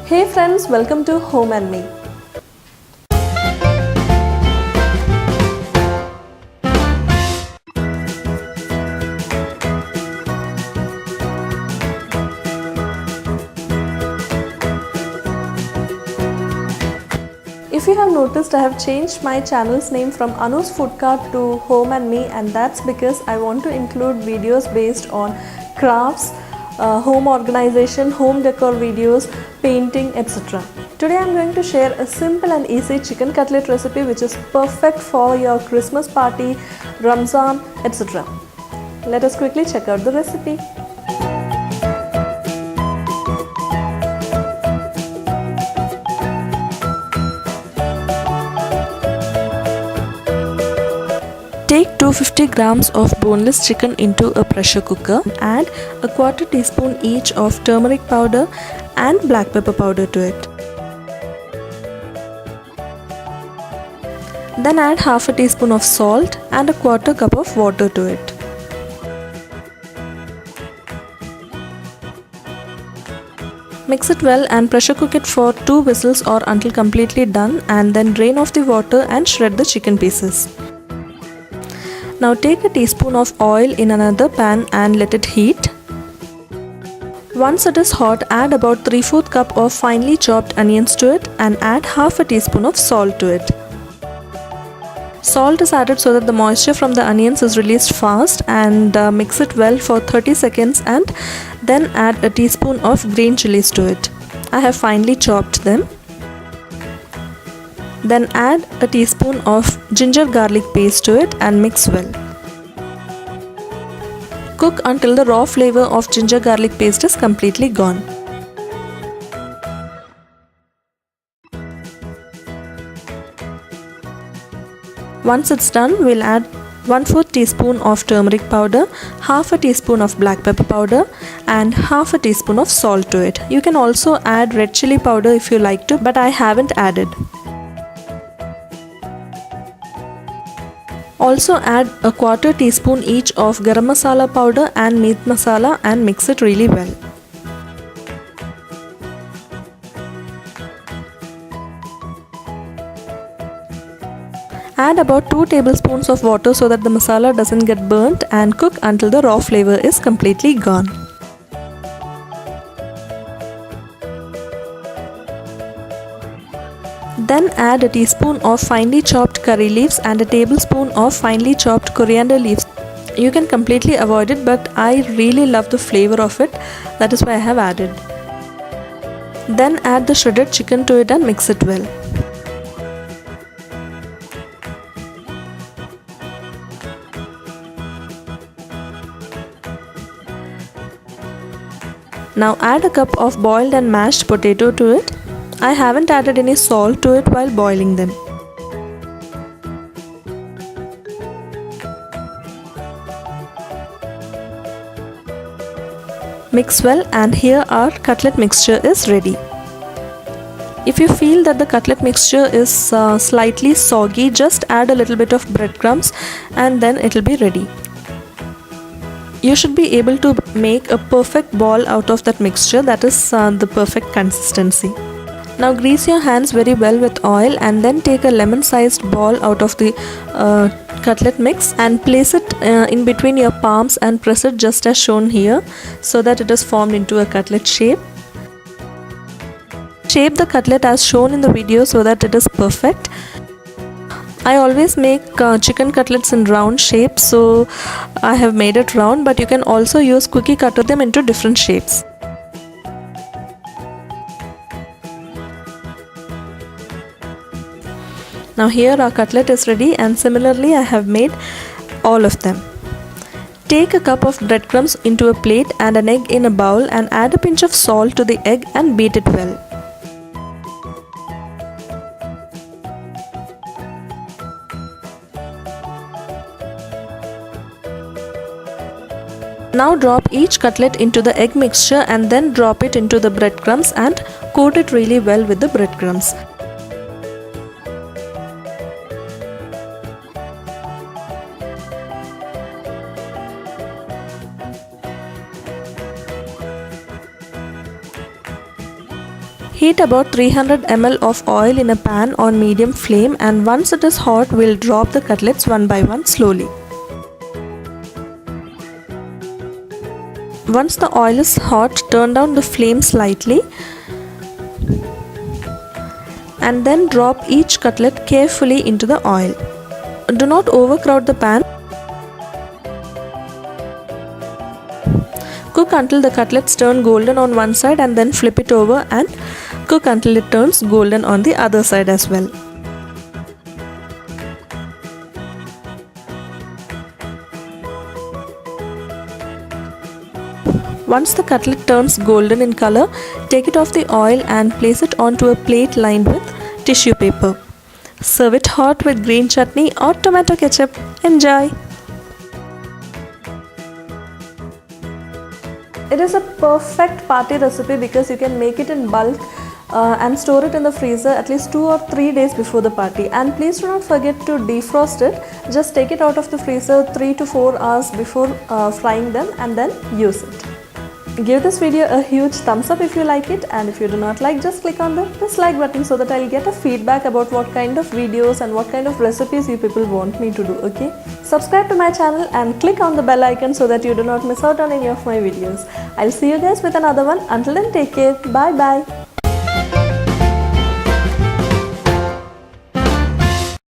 Hey friends, welcome to Home and Me. If you have noticed, I have changed my channel's name from Anu's Food Cart to Home and Me, and that's because I want to include videos based on crafts, home organization, home decor videos, painting, etc. Today I am going to share a simple and easy chicken cutlet recipe which is perfect for your Christmas party, Ramzan, etc. Let us quickly check out the recipe. Take 250 grams of boneless chicken into a pressure cooker. Add a quarter teaspoon each of turmeric powder and black pepper powder to it. Then add half a teaspoon of salt and a quarter cup of water to it. Mix it well and pressure cook it for 2 whistles or until completely done, and then drain off the water and shred the chicken pieces. Now take a teaspoon of oil in another pan and let it heat. Once it is hot, add about 3/4 cup of finely chopped onions to it and add half a teaspoon of salt to it. Salt is added so that the moisture from the onions is released fast, and mix it well for 30 seconds and then add a teaspoon of green chilies to it. I have finely chopped them. Then add a teaspoon of ginger garlic paste to it and mix well. Cook until the raw flavor of ginger garlic paste is completely gone. Once it's done, we'll add 1/4 teaspoon of turmeric powder, half a teaspoon of black pepper powder and half a teaspoon of salt to it. You can also add red chili powder if you like to, but I haven't added. Also add a quarter teaspoon each of garam masala powder and meat masala and mix it really well. Add about 2 tablespoons of water so that the masala doesn't get burnt, and cook until the raw flavor is completely gone. Then add a teaspoon of finely chopped curry leaves and a tablespoon of finely chopped coriander leaves. You can completely avoid it, but I really love the flavor of it. That is why I have added. Then add the shredded chicken to it and mix it well. Now add a cup of boiled and mashed potato to it. I haven't added any salt to it while boiling them. Mix well, and here our cutlet mixture is ready. If you feel that the cutlet mixture is slightly soggy, just add a little bit of breadcrumbs and then it will be ready. You should be able to make a perfect ball out of that mixture. That is the perfect consistency. Now grease your hands very well with oil and then take a lemon-sized ball out of the cutlet mix and place it in between your palms and press it just as shown here so that it is formed into a cutlet shape. Shape the cutlet as shown in the video so that it is perfect. I always make chicken cutlets in round shape, so I have made it round, but you can also use cookie cutter them into different shapes. Now here our cutlet is ready, and similarly I have made all of them. Take a cup of breadcrumbs into a plate and an egg in a bowl, and add a pinch of salt to the egg and beat it well. Now drop each cutlet into the egg mixture and then drop it into the breadcrumbs and coat it really well with the breadcrumbs. Heat about 300 ml of oil in a pan on medium flame, and once it is hot, we'll drop the cutlets one by one slowly. Once the oil is hot, turn down the flame slightly and then drop each cutlet carefully into the oil. Do not overcrowd the pan. Cook until the cutlets turn golden on one side and then flip it over and cook until it turns golden on the other side as well. Once the cutlet turns golden in color, take it off the oil and place it onto a plate lined with tissue paper. Serve it hot with green chutney or tomato ketchup. Enjoy! It is a perfect party recipe because you can make it in bulk and store it in the freezer at least 2 or 3 days before the party. And please do not forget to defrost it. Just take it out of the freezer 3 to 4 hours before frying them and then use it. Give this video a huge thumbs up if you like it, and if you do not like, just click on the dislike button so that I'll get a feedback about what kind of videos and what kind of recipes you people want me to do, okay? Subscribe to my channel and click on the bell icon so that you do not miss out on any of my videos. I'll see you guys with another one. Until then, take care. Bye bye.